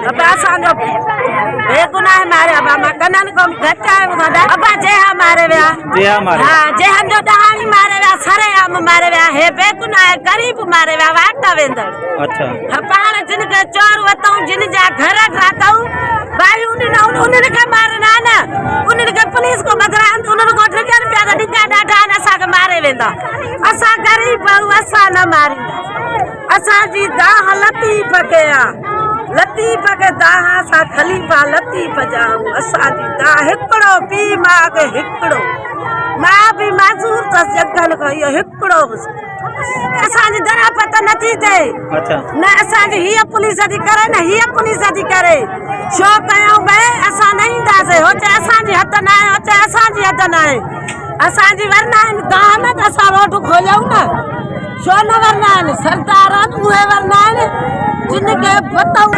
अब असांजो बेगुनाह मारिया मामा कनन को घटाए वदा अब जे हमारे व्या हां जे हम जो दहानी मारे व्या सरे आम मारे व्या हे बेगुनाह गरीब मारे व्या वाटा वेंदड़ अच्छा पाण जिन के चोर वतौ जिन जा घर रातौ भाई उन्हें के मारना ना उन्हें के पुलिस को बदरा उन्हें को ठिकान पे दा डिका डाटा असा के मारे वेंदा असा गरीब बहु असा न मारिंदा असा जी दाह लतीफ के दाह सा खलीफा लतीफ जाऊ असा जी दाह हिकड़ो पी मां के हिकड़ो मां भी मासूर त जगल को यो हिकड़ो असा जी दरा पता नथी थे अच्छा न असा जी ही पुलिस दी करे न ही पुलिस दी करे शो कयो बे असा नहीं दासे होचे असा जी हथ ना होचे असा जी हथ ना असा जी वरना दान असा रोड खोलऊ ना शो न वरना सरदार उहे वरना जिनके बताऊ